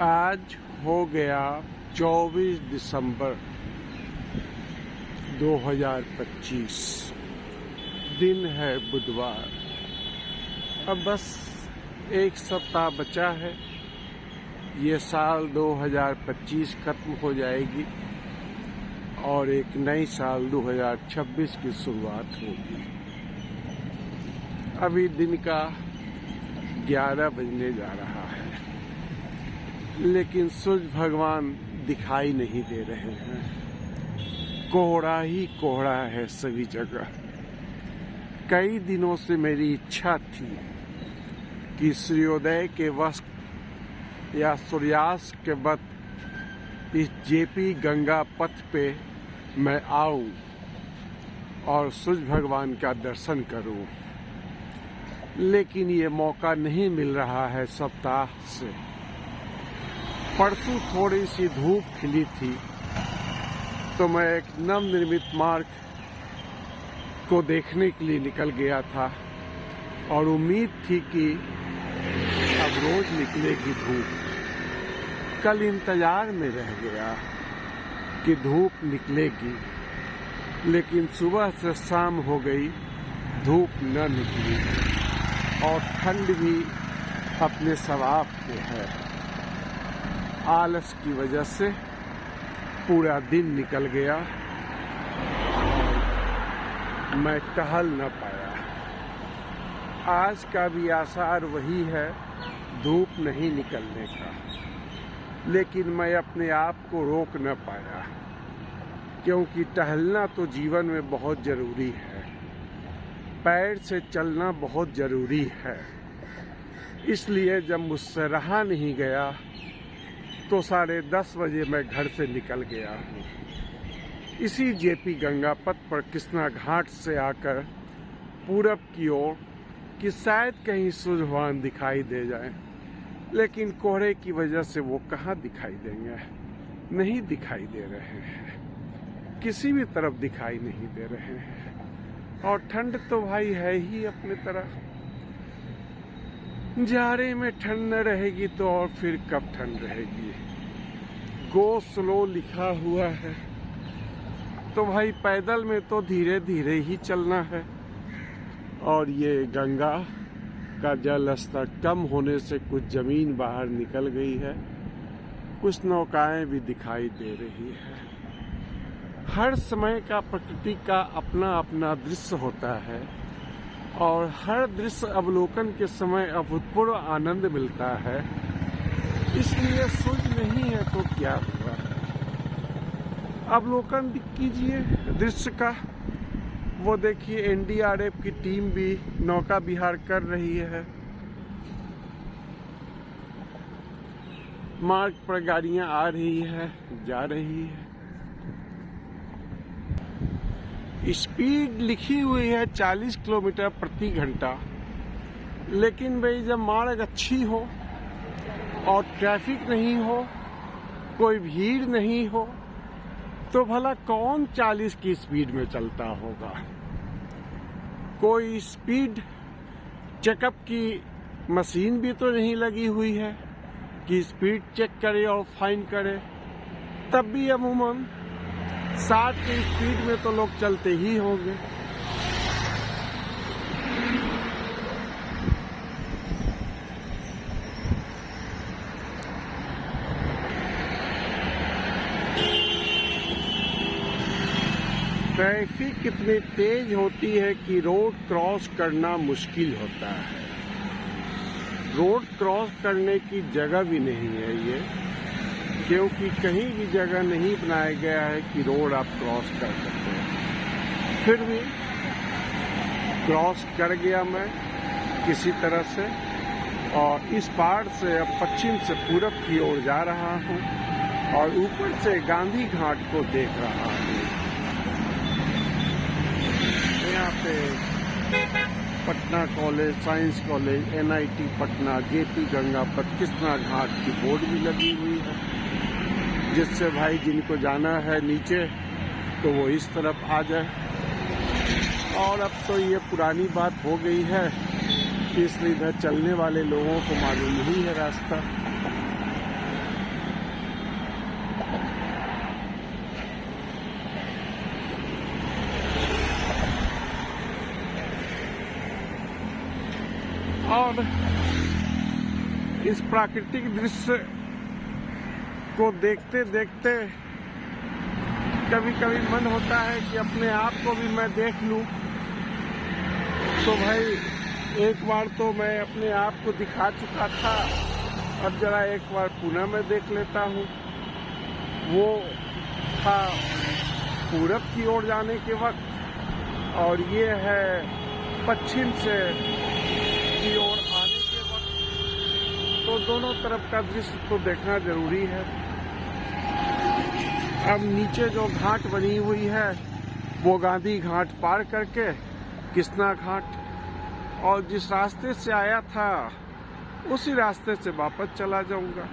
आज हो गया 24 दिसंबर 2025। दिन है बुधवार। अब बस एक सप्ताह बचा है, ये साल 2025 खत्म हो जाएगी और एक नई साल 2026 की शुरुआत होगी। अभी दिन का 11 बजने जा रहा है, लेकिन सूरज भगवान दिखाई नहीं दे रहे हैं। कोहरा ही कोहरा है सभी जगह। कई दिनों से मेरी इच्छा थी कि सूर्योदय के वक्त या सूर्यास्त के वक्त इस जेपी गंगा पथ पे मैं आऊं और सूरज भगवान का दर्शन करूं, लेकिन ये मौका नहीं मिल रहा है सप्ताह से। परसों थोड़ी सी धूप खिली थी तो मैं एक नवनिर्मित मार्ग को देखने के लिए निकल गया था और उम्मीद थी कि अब रोज निकलेगी धूप। कल इंतजार में रह गया कि धूप निकलेगी, लेकिन सुबह से शाम हो गई, धूप न निकली और ठंड भी अपने स्वभाव पे है। आलस की वजह से पूरा दिन निकल गया और मैं टहल न पाया। आज का भी आसार वही है, धूप नहीं निकलने का, लेकिन मैं अपने आप को रोक न पाया, क्योंकि टहलना तो जीवन में बहुत जरूरी है। पैर से चलना बहुत जरूरी है। इसलिए जब मुझसे रहा नहीं गया तो 10:30 बजे मैं घर से निकल गया हूँ। इसी जेपी गंगा पथ पर कृष्णा घाट से आकर पूरब की ओर कि शायद कहीं सूरज भगवान दिखाई दे जाए, लेकिन कोहरे की वजह से वो कहाँ दिखाई देंगे। नहीं दिखाई दे रहे हैं, किसी भी तरफ दिखाई नहीं दे रहे हैं। और ठंड तो भाई है ही अपने तरह। जाड़े में ठंड न रहेगी तो और फिर कब ठंड रहेगी। गो स्लो लिखा हुआ है तो भाई पैदल में तो धीरे धीरे ही चलना है। और ये गंगा का जल स्तर कम होने से कुछ जमीन बाहर निकल गई है, कुछ नौकाएं भी दिखाई दे रही है। हर समय का प्रकृति का अपना अपना दृश्य होता है और हर दृश्य अवलोकन के समय अभूतपूर्व आनंद मिलता है। इसलिए सूरज नहीं है तो क्या हुआ, अवलोकन कीजिए दृश्य का। वो देखिए एनडीआरएफ की टीम भी नौका विहार कर रही है। मार्ग पर गाड़ियां आ रही है, जा रही है। स्पीड लिखी हुई है 40 किलोमीटर प्रति घंटा, लेकिन भाई जब मार्ग अच्छी हो और ट्रैफिक नहीं हो, कोई भीड़ नहीं हो, तो भला कौन 40 की स्पीड में चलता होगा। कोई स्पीड चेकअप की मशीन भी तो नहीं लगी हुई है कि स्पीड चेक करे और फाइन करे। तब भी अमूमन 60 की स्पीड में तो लोग चलते ही होंगे। ट्रैफिक कितनी तेज होती है कि रोड क्रॉस करना मुश्किल होता है। रोड क्रॉस करने की जगह भी नहीं है ये, क्योंकि कहीं भी जगह नहीं बनाया गया है कि रोड आप क्रॉस कर सकते हैं। फिर भी क्रॉस कर गया मैं किसी तरह से, और इस पार से अब पश्चिम से पूरब की ओर जा रहा हूँ और ऊपर से गांधी घाट को देख रहा हूँ। यहाँ पे Patna college, science college, NIT Patna, JP Ganga पथ, कृष्णा घाट की बोर्ड भी लगी हुई है, जिससे भाई जिनको जाना है नीचे तो वो इस तरफ आ जाए। और अब तो ये पुरानी बात हो गई है, इसलिए इधर चलने वाले लोगों को मालूम ही है रास्ता। और इस प्राकृतिक दृश्य को देखते देखते कभी कभी मन होता है कि अपने आप को भी मैं देख लूं। तो भाई एक बार तो मैं अपने आप को दिखा चुका था, अब जरा एक बार पुनः मैं देख लेता हूँ। वो था पूरब की ओर जाने के वक्त और ये है पश्चिम से की ओर आने के वक्त। तो दोनों तरफ का दृश्य तो देखना जरूरी है। अब नीचे जो घाट बनी हुई है वो गांधी घाट पार करके कृष्णा घाट, और जिस रास्ते से आया था उसी रास्ते से वापस चला जाऊंगा।